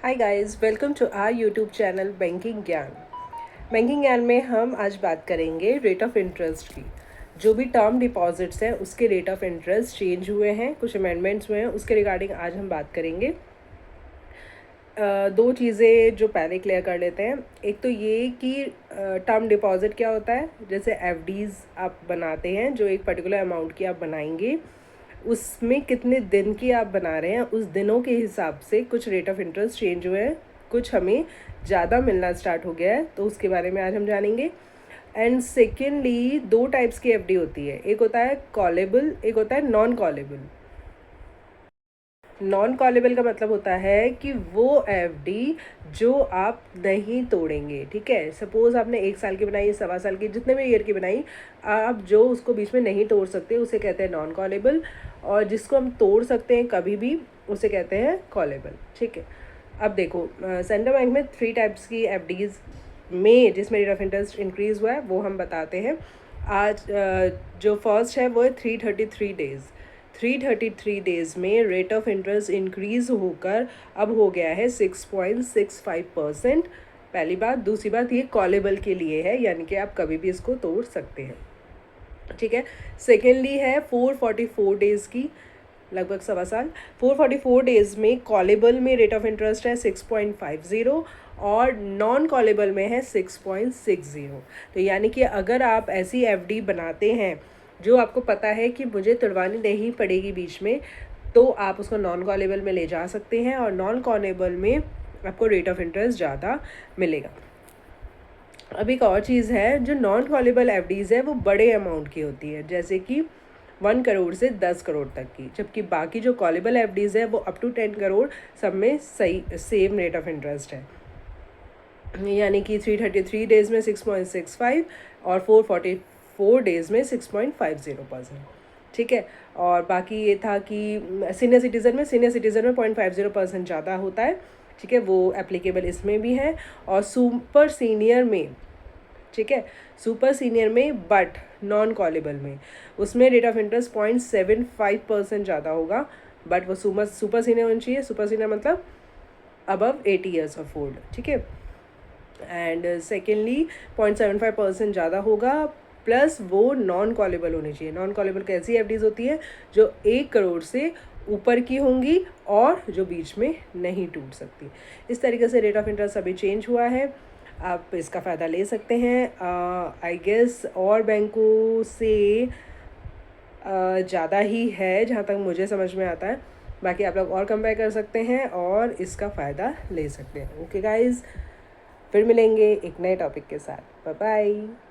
Hi guys, welcome to our YouTube channel banking ज्ञान। Banking ज्ञान में हम आज बात करेंगे रेट ऑफ इंटरेस्ट की। जो भी टर्म डिपॉजिट्स हैं उसके रेट ऑफ इंटरेस्ट चेंज हुए हैं, कुछ अमेंडमेंट्स हुए हैं, उसके रिगार्डिंग आज हम बात करेंगे। दो चीज़ें जो पहले क्लियर कर लेते हैं। एक तो ये कि टर्म डिपॉजिट क्या होता है। जैसे एफडीज़ आप बनाते हैं, जो एक पर्टिकुलर अमाउंट की आप बनाएंगे, उसमें कितने दिन की आप बना रहे हैं उस दिनों के हिसाब से कुछ रेट ऑफ इंटरेस्ट चेंज हुए हैं, कुछ हमें ज़्यादा मिलना स्टार्ट हो गया है, तो उसके बारे में आज हम जानेंगे। एंड सेकेंडली, दो टाइप्स की एफडी होती है, एक होता है कॉलेबल, एक होता है नॉन कॉलेबल। नॉन कॉलेबल का मतलब होता है कि वो एफडी जो आप नहीं तोड़ेंगे। ठीक है, सपोज आपने 1 साल की बनाई, 1.25 साल की, जितने भी ईयर की बनाई, आप जो उसको बीच में नहीं तोड़ सकते उसे कहते हैं नॉन कॉलेबल, और जिसको हम तोड़ सकते हैं कभी भी उसे कहते हैं कॉलेबल। ठीक है, अब देखो, सेंट्रल बैंक में 3 टाइप्स की एफडीज़ में जिसमें रेट ऑफ इंटरेस्ट इंक्रीज़ हुआ है वो हम बताते हैं आज। जो फर्स्ट है वो है 333 डेज़। 333 डेज़ में रेट ऑफ इंटरेस्ट इंक्रीज़ होकर अब हो गया है 6.65%। पहली बात। दूसरी बात, ये कॉलेबल के लिए है, यानी कि आप कभी भी इसको तोड़ सकते हैं। ठीक है। सेकेंडली है 444 डेज़ की, लगभग 1.25 साल। 444 डेज़ में कॉलेबल में रेट ऑफ इंटरेस्ट है 6.50 और नॉन कॉलेबल में है 6.60। तो यानी कि अगर आप ऐसी एफडी बनाते हैं जो आपको पता है कि मुझे तुड़वानी नहीं पड़ेगी बीच में, तो आप उसको नॉन कॉलेबल में ले जा सकते हैं, और नॉन कॉलेबल में आपको रेट ऑफ इंटरेस्ट ज़्यादा मिलेगा। अब एक और चीज़ है, जो नॉन कॉलेबल एफडीज़ है वो बड़े अमाउंट की होती है, जैसे कि 1 करोड़ से 10 करोड़ तक की, जबकि बाकी जो कॉलेबल एफडीज़ है वो अप टू 10 करोड़ सब में सही सेम रेट ऑफ इंटरेस्ट है। यानी कि 333 डेज़ में 6.65 और 444 डेज़ में 6.50%। ठीक है। और बाकी ये था कि सीनियर सिटीज़न में 0.50% ज़्यादा होता है। ठीक है, वो एप्लीकेबल इसमें भी है। और सुपर सीनियर में, ठीक है, सुपर सीनियर में बट नॉन कॉलेबल में, उसमें रेट ऑफ इंटरेस्ट 0.75% ज़्यादा होगा, बट वो सुपर सीनियर होना चाहिए। सुपर सीनियर मतलब अबव 80 ईयर्स ऑफ ओल्ड। ठीक है। एंड सेकेंडली 0.75% ज़्यादा होगा, प्लस वो नॉन कॉलेबल होनी चाहिए। नॉन कॉलेबल कैसी एफडीज़ होती है? जो 1 करोड़ से ऊपर की होंगी और जो बीच में नहीं टूट सकती। इस तरीके से रेट ऑफ इंटरेस्ट अभी चेंज हुआ है, आप इसका फ़ायदा ले सकते हैं। आई गेस और बैंकों से ज़्यादा ही है जहाँ तक मुझे समझ में आता है। बाकी आप लोग और कंपेयर कर सकते हैं और इसका फ़ायदा ले सकते हैं। ओके गाइज़, फिर मिलेंगे एक नए टॉपिक के साथ। Bye bye.